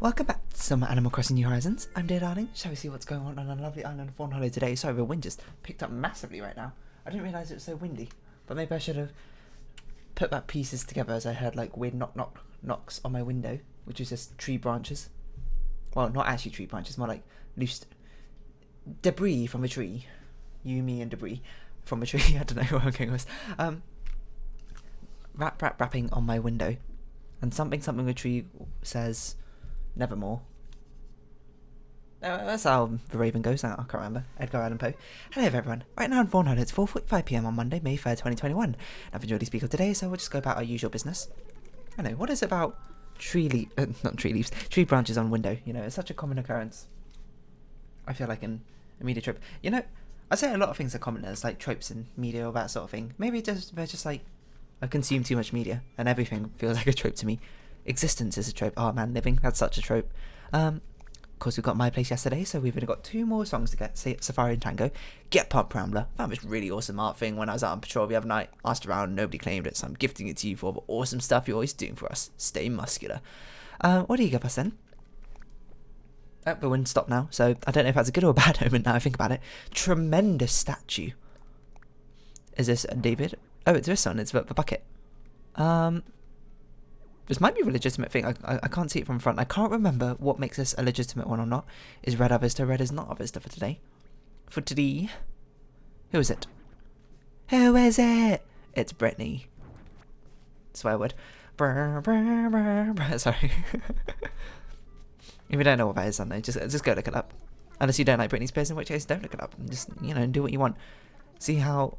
Welcome back to some Animal Crossing New Horizons. I'm Dear Darling. Shall we see what's going on a lovely island of Fawnhollow today? Sorry, the wind just picked up massively right now. I didn't realise it was so windy, but maybe I should have put back pieces together as I heard like weird knocks on my window, which is just tree branches. Well, not actually tree branches, more like loose debris from a tree. You, me, and debris from a tree. I don't know where I'm going with this. Rapping on my window, and something a tree says, "Nevermore." That's how the Raven goes. I can't remember. Edgar Allan Poe. Hello everyone. Right now in Fawnhallow, it's 4:45 PM on Monday, May 3rd, 2021. I've enjoyed the speaker today, so we'll just go about our usual business. I know, what is it about tree branches on window? You know, it's such a common occurrence. I feel like in a media trope. You know, I say a lot of things are common as like tropes in media or that sort of thing. Maybe they're just like, I've consumed too much media and everything feels like a trope to me. Existence is a trope. Oh man, living, that's such a trope. Of course, we got My Place yesterday, so we've only got 2 more songs to get. Safari and Tango. Get Pump Rambler. Found this really awesome art thing when I was out on patrol the other night. Asked around, nobody claimed it, so I'm gifting it to you for all the awesome stuff you're always doing for us. Stay muscular. What do you give us then? Oh, the wind stopped now, so I don't know if that's a good or a bad omen now I think about it. Tremendous statue. Is this David? Oh, it's this one. It's the bucket. This might be a legitimate thing. I can't see it from front. I can't remember what makes this a legitimate one or not. Is red our visitor? Red is not our visitor for today. For today. Who is it? Who is it? It's Brittany. Swear word. Sorry. If you don't know what that is, I don't know. Just go look it up. Unless you don't like Britney Spears, in which case don't look it up. Just, you know, do what you want. See how...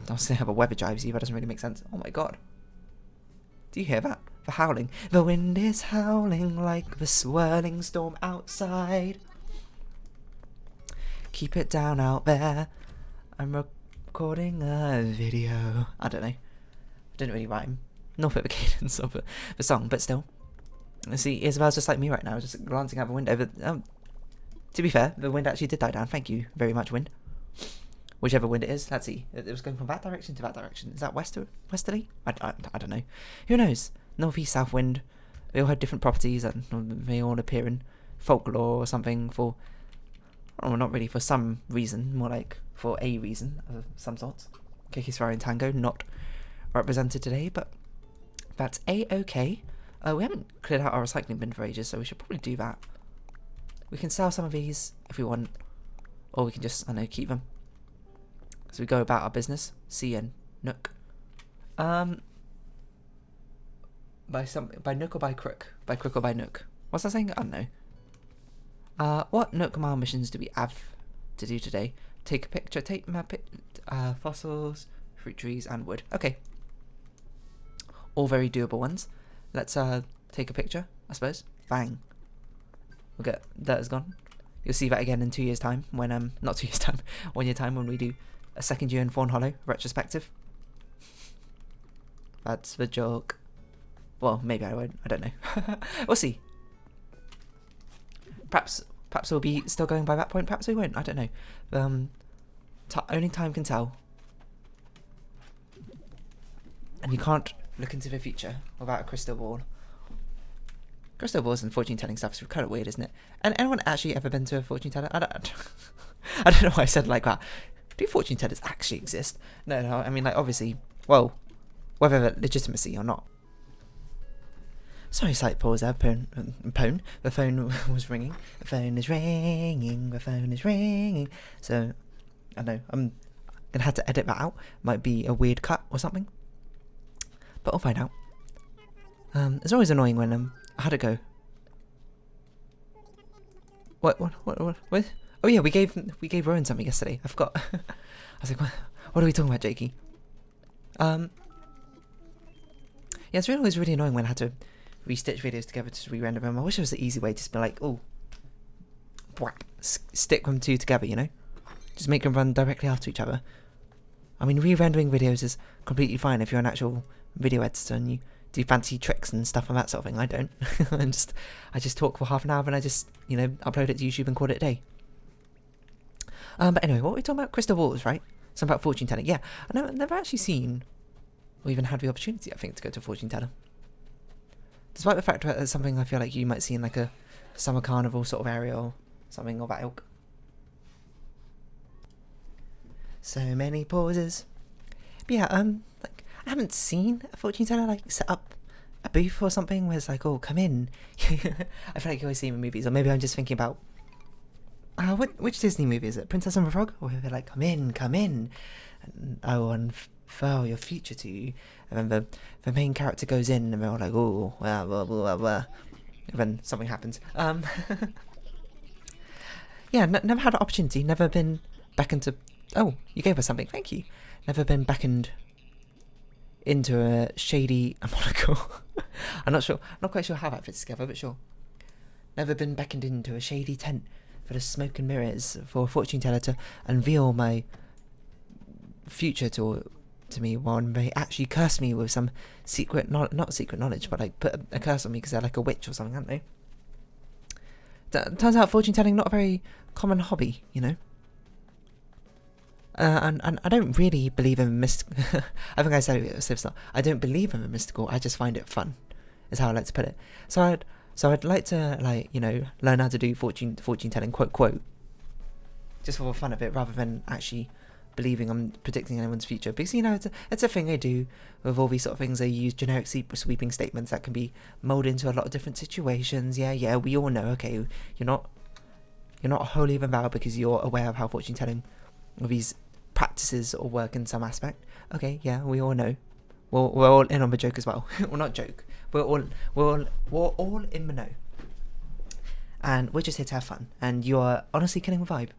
I'll say how the weather drives you. That doesn't really make sense. Oh my god. Do you hear that? The howling. The wind is howling like the swirling storm outside. Keep it down out there. I'm recording a video. I don't know. I didn't really rhyme. Not fit the cadence of the song, but still. See, Isabel's just like me right now, just glancing out the window. But, to be fair, the wind actually did die down. Thank you very much, wind. Whichever wind it is. Let's see. It was going from that direction to that direction. Is that westerly? I don't know. Who knows? Northeast, south wind. They all had different properties and they all appear in folklore or something for... Oh, not really for some reason. More like for a reason of some sort. Safari and Tango not represented today, but that's A-okay. We haven't cleared out our recycling bin for ages, so we should probably do that. We can sell some of these if we want. Or we can just, I don't know, keep them. So we go about our business. C and Nook. By Nook or by Crook? By Crook or by Nook? What's that saying? I don't know. What Nook mile missions do we have to do today? Take a picture, map it, fossils, fruit trees, and wood. Okay. All very doable ones. Let's take a picture, I suppose. Bang. We'll get that is gone. You'll see that again in 2 years' time when not 2 years' time, 1 year time when we do a second year in Fawnhollow retrospective. That's the joke. Well, maybe I won't. I don't know. We'll see. Perhaps we'll be still going by that point. Perhaps we won't. I don't know. Only time can tell. And you can't look into the future without a crystal ball. Crystal balls and fortune telling stuff is kind of weird, isn't it? And anyone actually ever been to a fortune teller? I don't know why I said it like that. Do fortune tellers actually exist? No, I mean, like, obviously, well, whether legitimacy or not. Sorry, slight pause there, phone. The phone was ringing. The phone is ringing. The phone is ringing. So, I know, I'm gonna have to edit that out. Might be a weird cut or something. But I'll find out. It's always annoying when, how'd it go? What? Oh yeah, we gave Rowan something yesterday. I forgot. I was like, what are we talking about, Jakey? Yeah, it's always really annoying when I had to restitch videos together to re-render them. I wish there was an easy way to just be like, oh, whack, stick them 2 together, you know? Just make them run directly after each other. I mean, re-rendering videos is completely fine if you're an actual video editor and you do fancy tricks and stuff and that sort of thing. I don't. I just talk for half an hour and I just, you know, upload it to YouTube and call it a day. But anyway, what were we talking about? Crystal balls, right? Something about fortune telling. Yeah, I've never actually seen or even had the opportunity, I think, to go to a fortune teller. Despite the fact that it's something I feel like you might see in like a summer carnival sort of area or something of that ilk. So many pauses. But yeah, like I haven't seen a fortune teller like set up a booth or something where it's like, oh, come in. I feel like you always see them in movies, or maybe I'm just thinking about which Disney movie is it? Princess and the Frog? Or they're like, come in, and I will unfurl your future to you. And then the main character goes in, and they're all like, oh, blah, blah, blah, blah. And then something happens. Yeah, never had an opportunity, never been beckoned to... Oh, you gave us something, thank you. Never been beckoned into a shady... I'm not quite sure how that fits together, but sure. Never been beckoned into a shady tent for the smoke and mirrors for a fortune teller to unveil my future to me, while they actually curse me with some secret, not secret knowledge, but like put a curse on me because they're like a witch or something, aren't they? Turns out fortune telling not a very common hobby, you know. And I don't really believe in mystical. I think I said it at the start. I don't believe in the mystical. I just find it fun, is how I like to put it. So I'd like to, like, you know, learn how to do fortune telling, quote, just for the fun of it, rather than actually believing I'm predicting anyone's future. Because, you know, it's a thing they do with all these sort of things. They use generic sweeping statements that can be molded into a lot of different situations. Yeah, we all know. Okay, you're not wholly invalid because you're aware of how fortune telling or these practices or work in some aspect. Okay, yeah, we all know. We're all in on the joke as well. Well, not joke. We're all in the know. And we're just here to have fun. And you are honestly killing the vibe.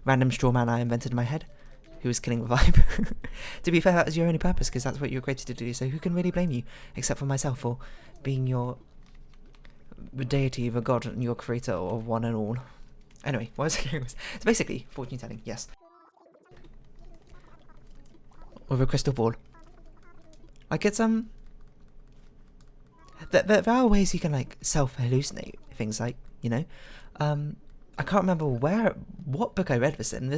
Random straw man I invented in my head, who was killing the vibe. To be fair, that was your only purpose, because that's what you were created to do. So who can really blame you, except for myself, for being the deity, the god, and your creator of one and all. Anyway, what was I saying? It's basically fortune telling, yes. With a crystal ball. Like, it's there are ways you can like self-hallucinate things, like, you know. I can't remember what book I read this in.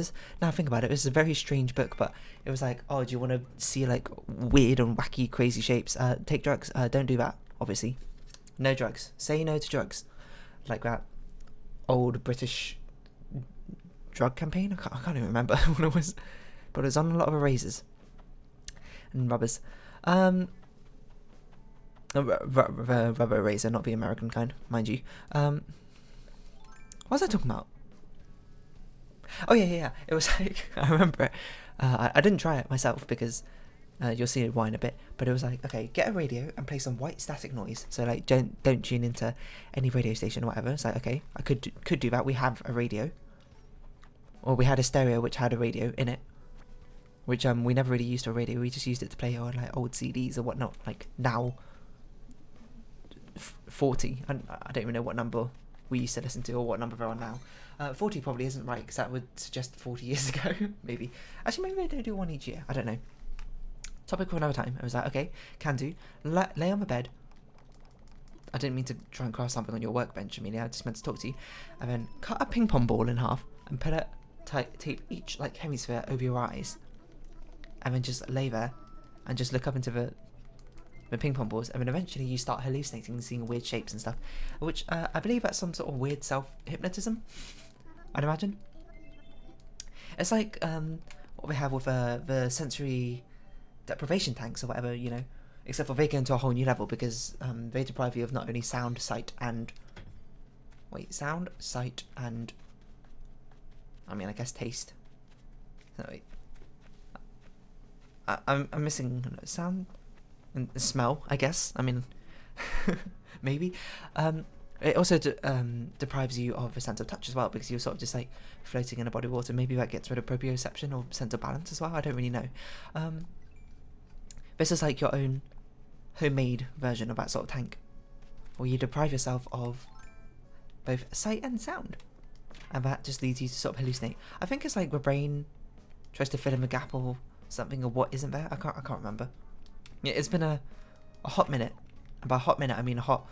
Now think about it, this is a very strange book, but it was like, oh, do you want to see like weird and wacky crazy shapes? Take drugs. Don't do that, obviously. No drugs. Say no to drugs. Like that old British drug campaign. I can't even remember what it was, but it was on a lot of erasers and rubbers. Rubber eraser, not the American kind, mind you. What was I talking about? Oh yeah. It was like, I remember it. I didn't try it myself because you'll see why in a bit. But it was like, okay, get a radio and play some white static noise. So like, don't tune into any radio station or whatever. It's like, okay, I could do that. We have a radio, or we had a stereo which had a radio in it, which we never really used a radio. We just used it to play on like old CDs or whatnot. Like now, 40. I don't even know what number we used to listen to or what number they're on now. 40 probably isn't right, because that would suggest 40 years ago. Maybe. Actually, maybe they don't do one each year. I don't know. Topic for another time. I was like, okay, can do. Lay on the bed. I didn't mean to try and craft something on your workbench, Amelia. I just meant to talk to you. And then cut a ping pong ball in half and put it, tape each like hemisphere over your eyes. And then just lay there and just look up into the ping pong balls, and then eventually you start hallucinating and seeing weird shapes and stuff, which I believe that's some sort of weird self-hypnotism, I'd imagine. It's like what we have with the sensory deprivation tanks or whatever, you know, except for they go into a whole new level, because they deprive you of not only sound, sight, and I mean, I guess taste. No, wait. I'm missing sound and smell, I guess. I mean, maybe. It also deprives you of a sense of touch as well, because you're sort of just like floating in a body of water. Maybe that gets rid of proprioception or sense of balance as well. I don't really know. This is like your own homemade version of that sort of tank, where you deprive yourself of both sight and sound, and that just leads you to sort of hallucinate. I think it's like the brain tries to fill in the gap or something, or what isn't there. I can't remember. Yeah, it's been a hot minute, and by a hot minute I mean a hot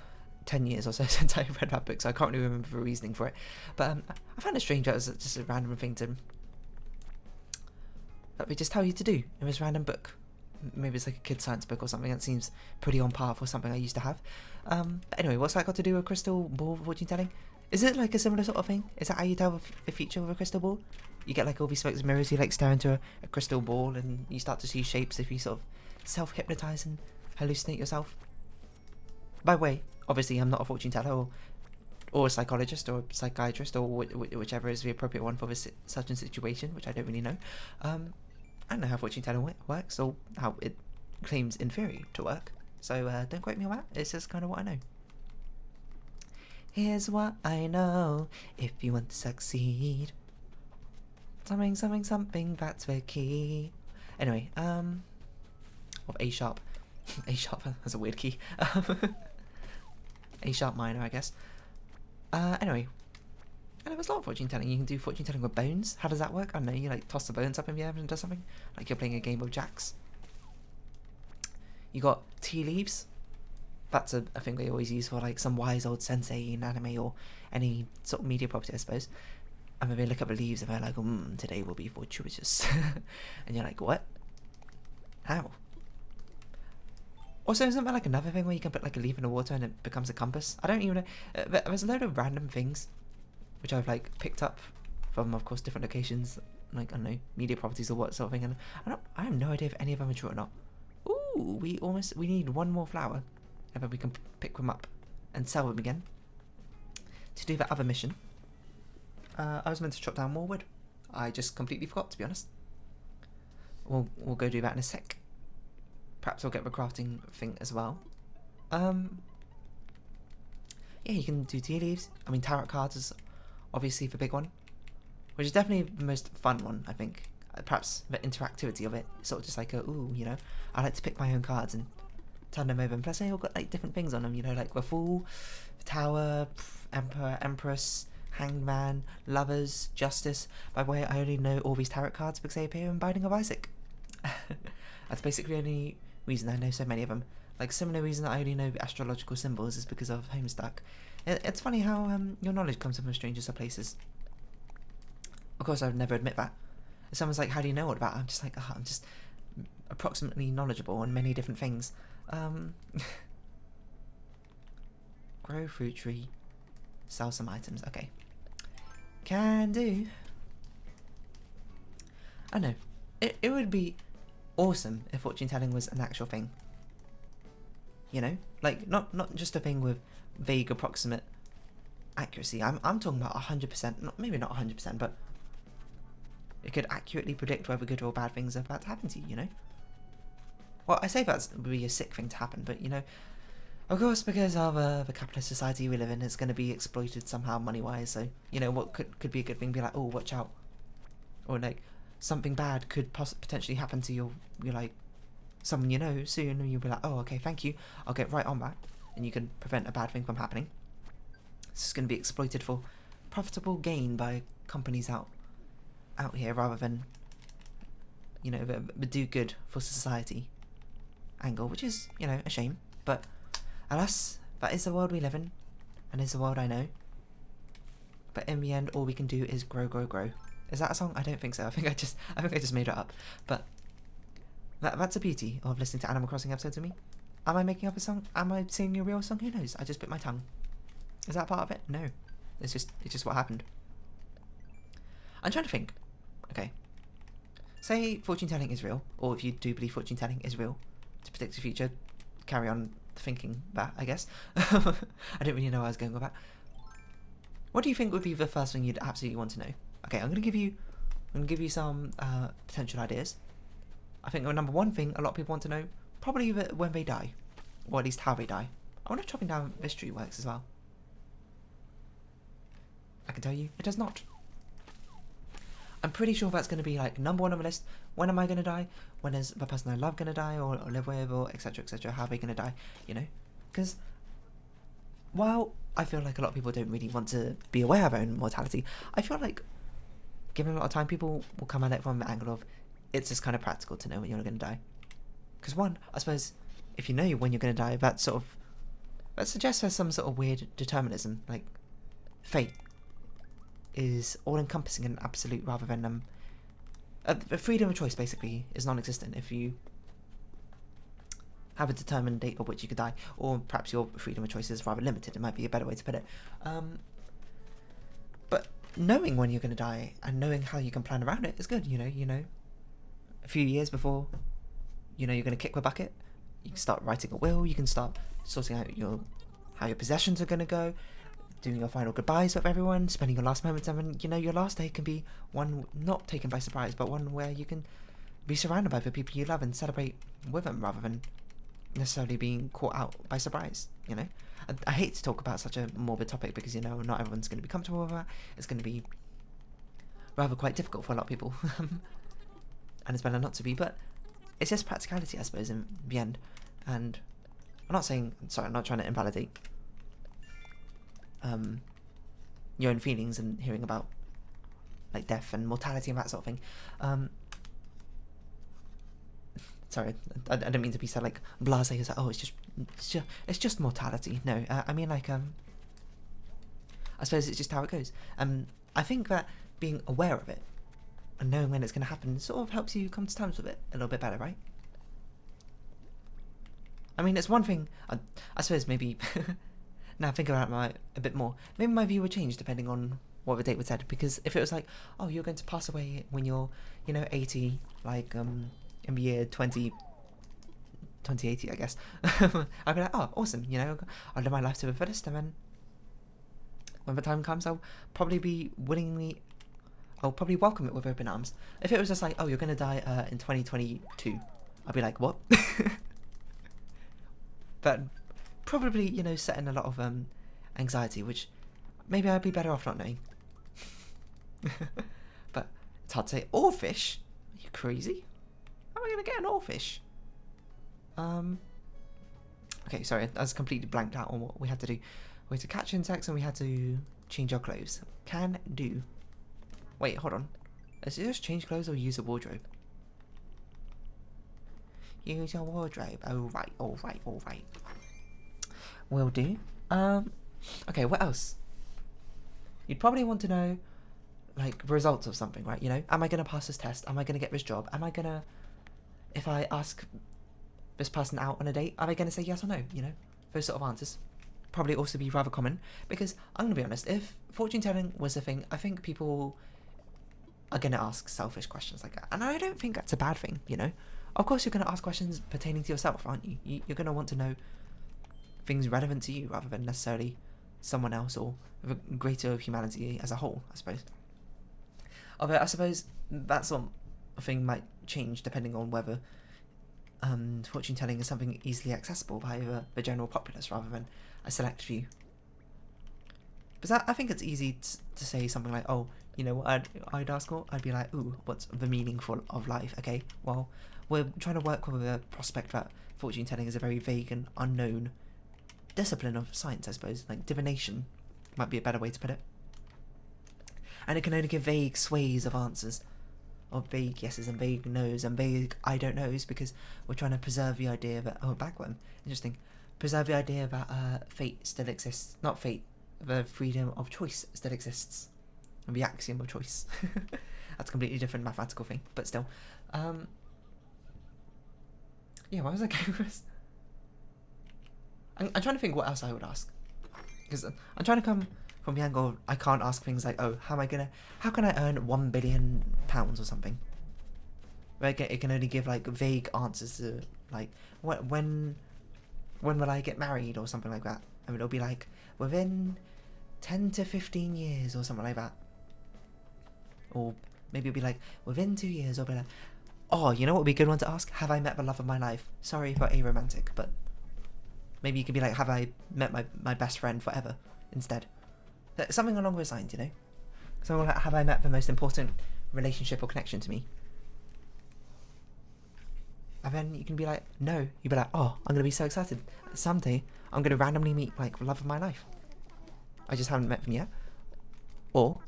10 years or so since I read that book, so I can't really remember the reasoning for it. But I found it strange that it was just a random thing that they just tell you to do in this random book. maybe it's like a kid's science book or something that seems pretty on par for something I used to have. But anyway, what's that got to do with crystal ball fortune telling? Is it like a similar sort of thing? Is that how you tell the future with a crystal ball? You get like all these smokes and mirrors, you like stare into a crystal ball and you start to see shapes if you sort of self-hypnotise and hallucinate yourself. By the way, obviously I'm not a fortune teller or a psychologist or a psychiatrist or whichever is the appropriate one for this such a situation, which I don't really know. I don't know how fortune telling works or how it claims in theory to work, so don't quote me on that. It's just kind of what I know. Here's what I know, if you want to succeed. Something, something, something, that's the key. Anyway, of A sharp. A sharp, that's a weird key. A sharp minor, I guess. Anyway. And there was a lot of fortune telling. You can do fortune telling with bones. How does that work? I don't know, you like toss the bones up in the air and do something. Like you're playing a game of jacks. You got tea leaves. That's a thing they always use for like some wise old sensei in anime or any sort of media property, I suppose. And then they look at the leaves and they're like, today will be fortuitous. And you're like, what? How? Also, isn't there like another thing where you can put like a leaf in the water and it becomes a compass? I don't even know. There's a load of random things which I've like picked up from, of course, different locations, like, I don't know, media properties or what sort of thing. And I have no idea if any of them are true or not. Ooh, we need one more flower. And then we can pick them up and sell them again to do that other mission. I was meant to chop down more wood. I just completely forgot, to be honest. We'll go do that in a sec. Perhaps I'll get the crafting thing as well. Yeah, you can do tea leaves. I mean, tarot cards is obviously the big one, which is definitely the most fun one, I think. Perhaps the interactivity of it, sort of just like I like to pick my own cards and turn them over. And plus, they all got like different things on them. You know, like the Fool, the Tower, Emperor, Empress, Hanged Man, Lovers, Justice. By the way, I only know all these tarot cards because they appear in Binding of Isaac. That's basically the only reason I know so many of them. Like, similar reason that I only know astrological symbols is because of Homestuck. It's funny how your knowledge comes from strangers of places. Of course, I would never admit that. If someone's like, how do you know all about it? I'm just like, I'm just approximately knowledgeable on many different things. Grow fruit tree. Sell some items. Okay. Can do. I know. It would be awesome if fortune telling was an actual thing. You know? Like, not just a thing with vague approximate accuracy. I'm talking about 100%, maybe not 100%, but it could accurately predict whether good or bad things are about to happen to you, you know? Well, I say that would be a sick thing to happen, but, you know, of course, because of the capitalist society we live in, it's going to be exploited somehow money-wise, so, you know, what could be a good thing, be like, oh, watch out. Or, like, something bad could potentially happen to your, like, someone you know soon, and you'll be like, oh, okay, thank you, I'll get right on that, and you can prevent a bad thing from happening. This is going to be exploited for profitable gain by companies out here, rather than, you know, the do good for society angle, which is, you know, a shame, but alas, that is the world we live in, and is the world I know. But in the end, all we can do is grow, grow, grow. Is that a song? I don't think so. I think I just made it up. But that's the beauty of listening to Animal Crossing episodes with me. Am I making up a song? Am I singing a real song? Who knows? I just bit my tongue. Is that part of it? No. It's just what happened. I'm trying to think. Okay. Say fortune telling is real, or if you do believe fortune telling is real to predict the future, carry on thinking that, I guess. I don't really know where I was going with that. What do you think would be the first thing you'd absolutely want to know? Okay, I'm gonna give you some potential ideas. I think the number one thing a lot of people want to know, probably when they die, or at least how they die. I wonder if chopping down this tree works as well. I can tell you, it does not. I'm pretty sure that's going to be like number one on the list. When am I going to die? When is the person I love going to die, or live with, or etc, etc? How are they going to die? You know, because while I feel like a lot of people don't really want to be aware of their own mortality, I feel like given a lot of time, people will come at it from the angle of it's just kind of practical to know when you're going to die. Because one, I suppose, if you know when you're going to die, that suggests there's some sort of weird determinism, like fate is all-encompassing and absolute, rather than the freedom of choice basically is non-existent if you have a determined date at which you could die, or perhaps your freedom of choice is rather limited. It might be a better way to put it. But knowing when you're going to die and knowing how you can plan around it is good. You know, a few years before, you're going to kick the bucket, you can start writing a will. You can start sorting out how your possessions are going to go, doing your final goodbyes with everyone, spending your last moments, and your last day can be one not taken by surprise, but one where you can be surrounded by the people you love and celebrate with them rather than necessarily being caught out by surprise. I hate to talk about such a morbid topic because not everyone's going to be comfortable with that. It's going to be rather quite difficult for a lot of people and it's better not to be, but it's just practicality, I suppose, in the end. And I'm not trying to invalidate your own feelings and hearing about like death and mortality and that sort of thing. Sorry, I don't mean to be so like blasé as like, oh, it's just mortality. No, I mean like I suppose it's just how it goes. I think that being aware of it and knowing when it's going to happen sort of helps you come to terms with it a little bit better, right? I mean, it's one thing. I suppose maybe now thinking about it a bit more, maybe my view would change depending on what the date was said. Because if it was like, oh, you're going to pass away when you're 80, like in the year 2080, I guess. I'd be like, oh, awesome, I'll live my life to the fullest, and then when the time comes, I'll probably welcome it with open arms. If it was just like, oh, you're going to die in 2022, I'd be like, what? But probably, setting a lot of anxiety, which maybe I'd be better off not knowing. But it's hard to say. Oarfish? Are you crazy? How am I going to get an oarfish? Okay, sorry, I was completely blanked out on what we had to do. We had to catch insects and we had to change our clothes. Can do. Wait, hold on. Is it just change clothes or use a wardrobe? Use your wardrobe. Alright. Will do. Okay, what else? You'd probably want to know, like, results of something, right? Am I going to pass this test? Am I going to get this job? Am I going to, if I ask this person out on a date, are they going to say yes or no? Those sort of answers. Probably also be rather common, because I'm going to be honest, if fortune telling was a thing, I think people are going to ask selfish questions like that. And I don't think that's a bad thing, Of course you're going to ask questions pertaining to yourself, aren't you? You're going to want to know things relevant to you rather than necessarily someone else or the greater of humanity as a whole, I suppose. Although I suppose that sort of thing might change depending on whether fortune telling is something easily accessible by the general populace rather than a select few. Because I think it's easy to say something like, oh, what I'd ask for? I'd be like, ooh, what's the meaning of life? Okay, well, we're trying to work with the prospect that fortune telling is a very vague and unknown discipline of science, I suppose. Like divination might be a better way to put it. And it can only give vague sways of answers, of vague yeses and vague no's and vague I don't knows, because we're trying to preserve the idea that, oh, backworm, interesting, preserve the idea that fate still exists. Not fate, the freedom of choice still exists. And the axiom of choice. That's a completely different mathematical thing, but still. Yeah, why was I going with this? I'm trying to think what else I would ask. Because I'm trying to come from the angle of I can't ask things like, oh, how can I earn £1 billion or something? Like, it can only give like vague answers to like, when will I get married or something like that. I mean, it'll be like within 10 to 15 years or something like that. Or maybe it'll be like within 2 years, or be like, oh, what would be a good one to ask? Have I met the love of my life? Sorry for aromantic, but maybe you could be like, have I met my best friend forever instead? Something along those lines, So like, have I met the most important relationship or connection to me? And then you can be like, no. You'd be like, oh, I'm going to be so excited. Someday, I'm going to randomly meet like the love of my life. I just haven't met them yet. Or,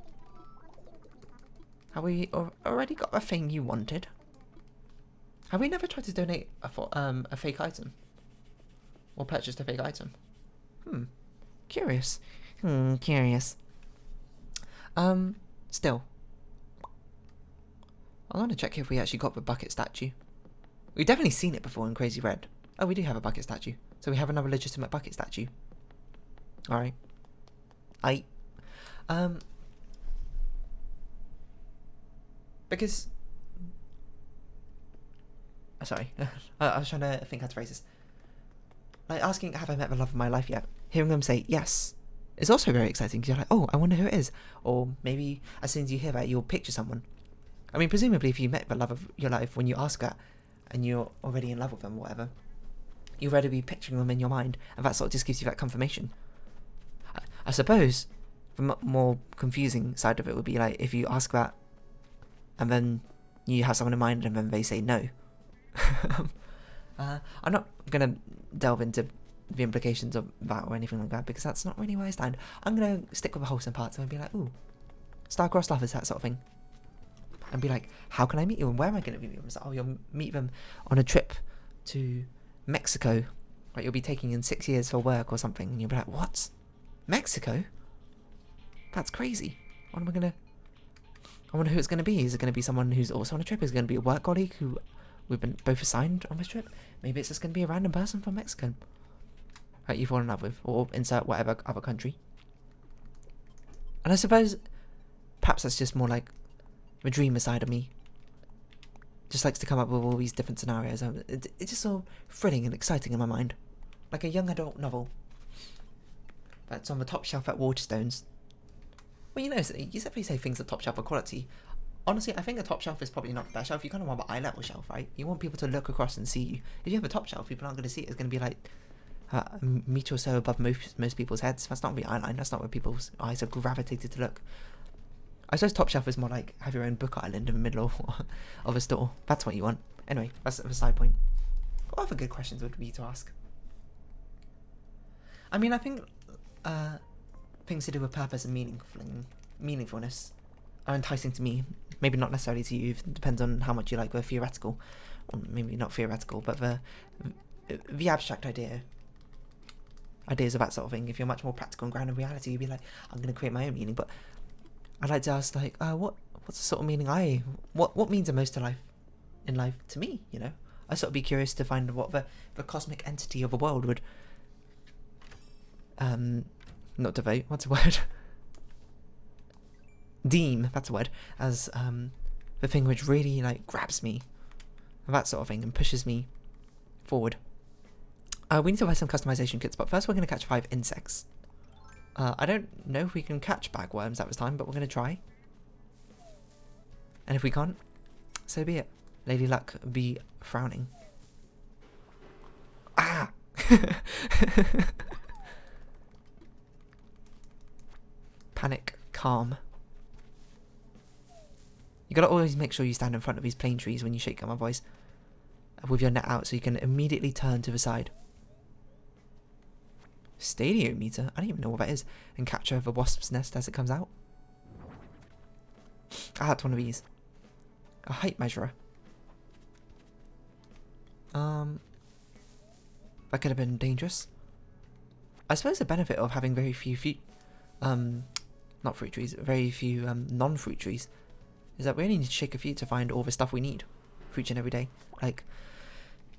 have we already got the thing you wanted? Have we never tried to donate a fake item? Or purchased a fake item? Curious. Curious. Still. I want to check if we actually got the bucket statue. We've definitely seen it before in Crazy Red. Oh, we do have a bucket statue. So we have another legitimate bucket statue. Alright. Because... sorry. I was trying to think how to phrase this. Like, asking, have I met the love of my life yet? Hearing them say yes is also very exciting, because you're like, oh, I wonder who it is. Or maybe as soon as you hear that, you'll picture someone. I mean, presumably if you met the love of your life, when you ask that, and you're already in love with them or whatever, you'll already be picturing them in your mind, and that sort of just gives you that confirmation. I suppose the more confusing side of it would be like if you ask that, and then you have someone in mind, and then they say no. I'm not going to delve into the implications of that or anything like that, because that's not really where I stand. I'm going to stick with the wholesome parts and be like, ooh, star-crossed lovers, that sort of thing. And be like, how can I meet you, and where am I going to meet you? It's like, oh, you'll meet them on a trip to Mexico, like you'll be taking in 6 years for work or something, and you'll be like, what? Mexico? That's crazy. What am I going to... I wonder who it's going to be. Is it going to be someone who's also on a trip? Is it going to be a work colleague who we've been both assigned on this trip? Maybe it's just going to be a random person from Mexico that you fall in love with, or insert whatever other country. And I suppose perhaps that's just more like the dreamer side of me. Just likes to come up with all these different scenarios. It's just so thrilling and exciting in my mind. Like a young adult novel that's on the top shelf at Waterstones. Well, you know, you definitely say things at top shelf are quality. Honestly, I think a top shelf is probably not the best shelf. You kind of want an eye level shelf, right? You want people to look across and see you. If you have a top shelf, people aren't going to see it. It's going to be like a meter or so above most people's heads. That's not the eye line. That's not where people's eyes are gravitated to look. I suppose top shelf is more like have your own book island in the middle of a store. That's what you want. Anyway, that's a side point. What other good questions would be to ask? I mean, I think things to do with purpose and meaningfulness are enticing to me. Maybe not necessarily to you. It depends on how much you like the theoretical, or maybe not theoretical, but the abstract ideas of that sort of thing. If you're much more practical and grounded in reality, you'd be like, I'm going to create my own meaning. But I'd like to ask, like, what's the sort of meaning what means the most to life in life to me? You know, I sort of be curious to find what the cosmic entity of a world would not devote. What's the word? Deem, that's a word, as the thing which really like grabs me, that sort of thing, and pushes me forward. We need to buy some customization kits, but first we're going to catch 5 insects. I don't know if we can catch bagworms at this time, but we're going to try. And if we can't, so be it. Lady Luck be frowning. Ah! Panic, calm. You gotta always make sure you stand in front of these plane trees when you shake my voice with your net out, so you can immediately turn to the side. Stadiometer? I don't even know what that is. And capture the wasp's nest as it comes out. That's one of these. A height measurer. That could have been dangerous. I suppose the benefit of having very few not fruit trees, very few non-fruit trees, is that we only need to shake a few to find all the stuff we need for each and every day. Like,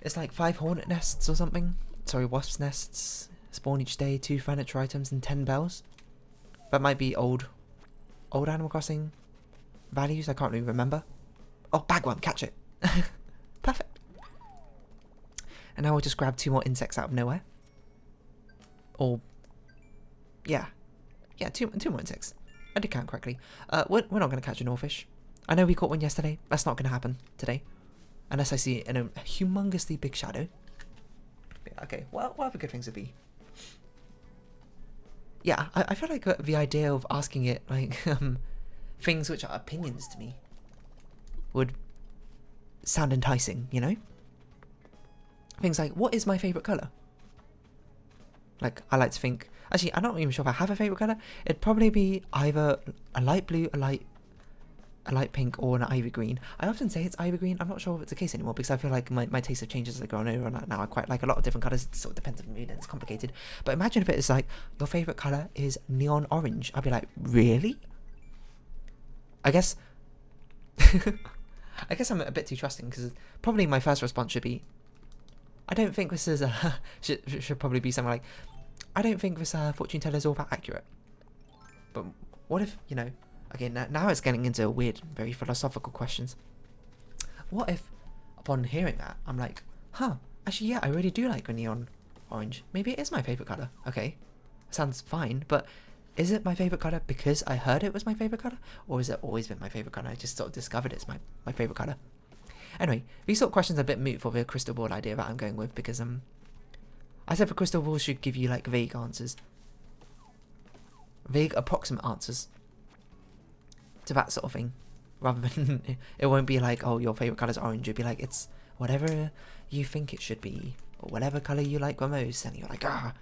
it's like 5 hornet nests or something. Sorry, wasp nests. Spawn each day, 2 furniture items, and 10 bells. That might be old Animal Crossing values. I can't really remember. Oh, bagworm, catch it. Perfect. And now we'll just grab 2 more insects out of nowhere. Or, yeah, 2 more insects. I did count correctly. We're not going to catch an oarfish. I know we caught one yesterday. That's not going to happen today, unless I see it in a humongously big shadow. Okay, well, what other good things would be? Yeah, I feel like the idea of asking it, like, things which are opinions to me would sound enticing, you know? Things like, what is my favourite colour? Like, I like to think... Actually, I'm not even sure if I have a favourite colour. It'd probably be either a light blue, a light pink, or an ivy green. I often say it's ivy green. I'm not sure if it's the case anymore, because I feel like my taste have changed as I grow older, and now I quite like a lot of different colours. It sort of depends on the mood, and it's complicated. But imagine if it is like, your favourite colour is neon orange. I'd be like, really? I guess... I guess I'm a bit too trusting, because probably my first response should be, I don't think this is should probably be something like, I don't think this fortune teller is all that accurate. But what if, you know, again, now it's getting into weird, very philosophical questions. What if, upon hearing that, I'm like, huh, actually, yeah, I really do like the neon orange. Maybe it is my favourite colour. Okay, sounds fine, but is it my favourite colour because I heard it was my favourite colour? Or has it always been my favourite colour? I just sort of discovered it's my favourite colour. Anyway, these sort of questions are a bit moot for the crystal ball idea that I'm going with, because I said the crystal ball should give you like vague answers. Vague approximate answers to that sort of thing. Rather than, it won't be like, oh, your favourite colour is orange. It'll be like, it's whatever you think it should be. Or whatever colour you like the most. And you're like, ah,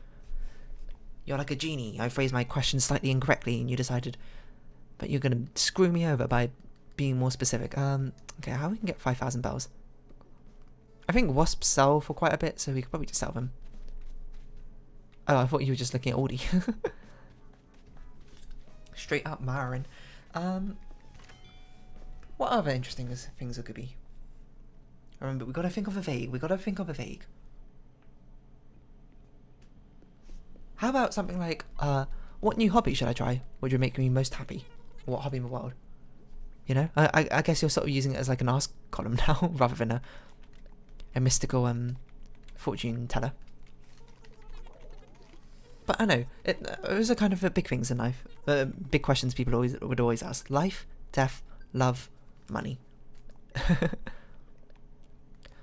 you're like a genie. I phrased my question slightly incorrectly and you decided, but you're going to screw me over by being more specific. Okay, how we can get 5,000 bells? I think wasps sell for quite a bit, so we could probably just sell them. Oh, I thought you were just looking at Aldi. Straight up Marin. What other interesting things there could be? Remember, we gotta think of a vague. How about something like, what new hobby should I try? Would you make me most happy? What hobby in the world? You know, I guess you're sort of using it as like an ask column now, rather than a mystical fortune teller. But I know, those are kind of the big things in life. Big questions people would always ask. Life, death, love, money.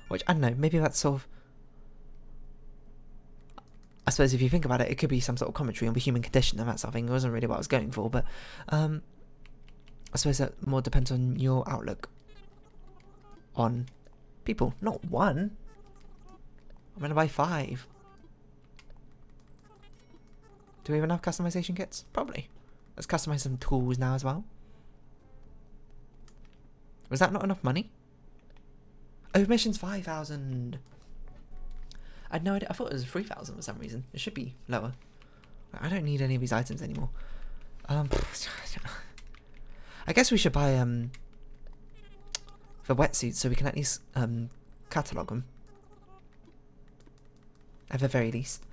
Which, I don't know, maybe that's sort of... I suppose if you think about it, it could be some sort of commentary on the human condition and that sort of thing. It wasn't really what I was going for, but I suppose that more depends on your outlook on people. Not one. I'm going to buy 5. Do we even have customization kits? Probably. Let's customize some tools now as well. Was that not enough money? Oh, mission's 5,000. I had no idea. I thought it was 3,000 for some reason. It should be lower. I don't need any of these items anymore. I guess we should buy the wetsuits so we can at least catalogue them. At the very least.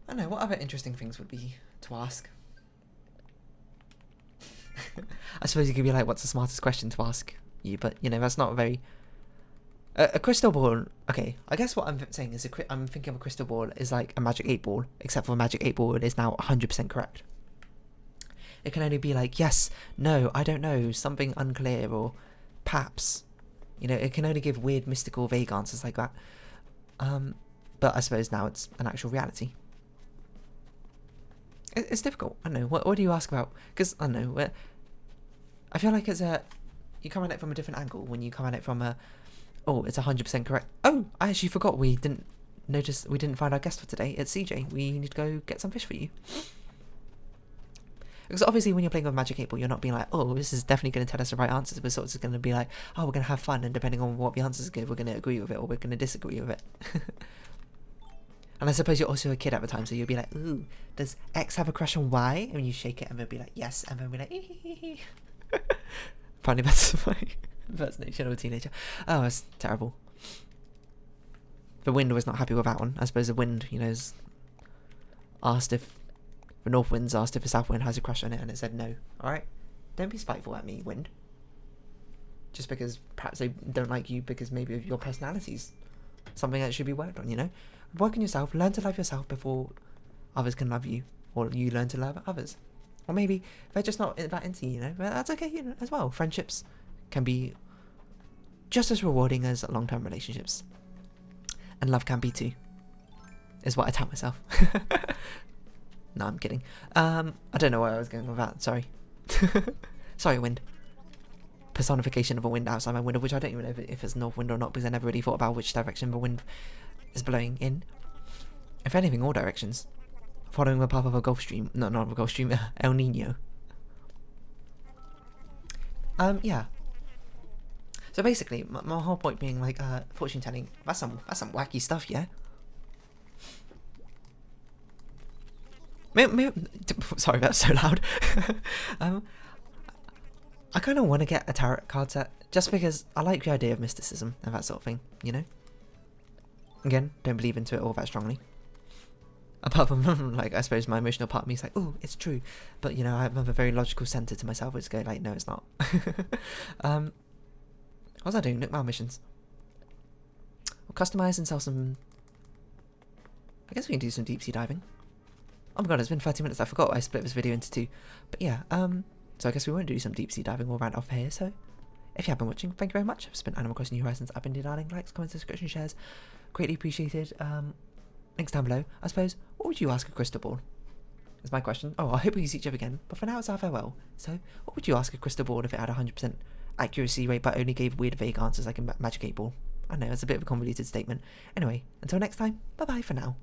I don't know, what other interesting things would be to ask? I suppose you could be like, what's the smartest question to ask you? But, you know, that's not very... a crystal ball... Okay, I guess what I'm saying is I'm thinking of a crystal ball is like a magic 8 ball, except for a magic 8 ball is now 100% correct. It can only be like, yes, no, I don't know, something unclear, or perhaps. You know, it can only give weird, mystical, vague answers like that. But I suppose now it's an actual reality. It's difficult. I don't know. What do you ask about? Because, I don't know. I feel like it's you come at it from a different angle when you come at it from a... Oh, it's 100% correct. Oh, I actually forgot. We didn't find our guest for today. It's CJ. We need to go get some fish for you. Because obviously when you're playing with Magic 8 Ball, you're not being like, oh, this is definitely going to tell us the right answers. We're sort of going to be like, oh, we're going to have fun. And depending on what the answers give, we're going to agree with it or we're going to disagree with it. And I suppose you're also a kid at the time, so you'll be like, ooh, does X have a crush on Y? And you shake it and they'll be like, yes. And then we'll be like, Apparently that's my impersonation of a teenager. Oh, it's terrible. The wind was not happy with that one. I suppose the wind, you know, is asked if... The north wind's asked if the south wind has a crush on it, and it said no. Alright? Don't be spiteful at me, wind. Just because perhaps they don't like you because maybe of your personality's something that should be worked on, you know? Work on yourself, learn to love yourself before others can love you, or you learn to love others. Or maybe they're just not that into you, you know? But that's okay, you know, as well. Friendships can be just as rewarding as long-term relationships. And love can be too. Is what I tell myself. No, I'm kidding. I don't know where I was going with that, sorry. Sorry, wind. Personification of a wind outside my window, which I don't even know if it's north wind or not, because I never really thought about which direction the wind is blowing in. If anything, all directions. Following the path of a Gulf Stream. No, not a Gulf Stream, El Nino. Yeah. So basically, my whole point being like, fortune telling, that's some wacky stuff, yeah? Sorry, that's so loud. I kind of want to get a tarot card set, just because I like the idea of mysticism and that sort of thing, you know? Again, don't believe into it all that strongly. Apart from, like, I suppose my emotional part of me is like, oh, it's true. But, you know, I have a very logical centre to myself, which go like, no, it's not. What was I doing? Nook Mile missions. We'll customise and sell some... I guess we can do some deep sea diving. Oh my god, it's been 30 minutes. I forgot I split this video into 2. But yeah, so I guess we won't do some deep sea diving. We'll round off here, so... If you have been watching, thank you very much. I've spent Animal Crossing New Horizons. I've been darling. Likes, comments, subscription, shares. Greatly appreciated. Links down below. I suppose, what would you ask a crystal ball? Is my question. Oh, I hope we see each other again. But for now, it's our farewell. So, what would you ask a crystal ball if it had 100% accuracy rate but only gave weird vague answers like a magic 8 ball? I know, it's a bit of a convoluted statement. Anyway, until next time, bye-bye for now.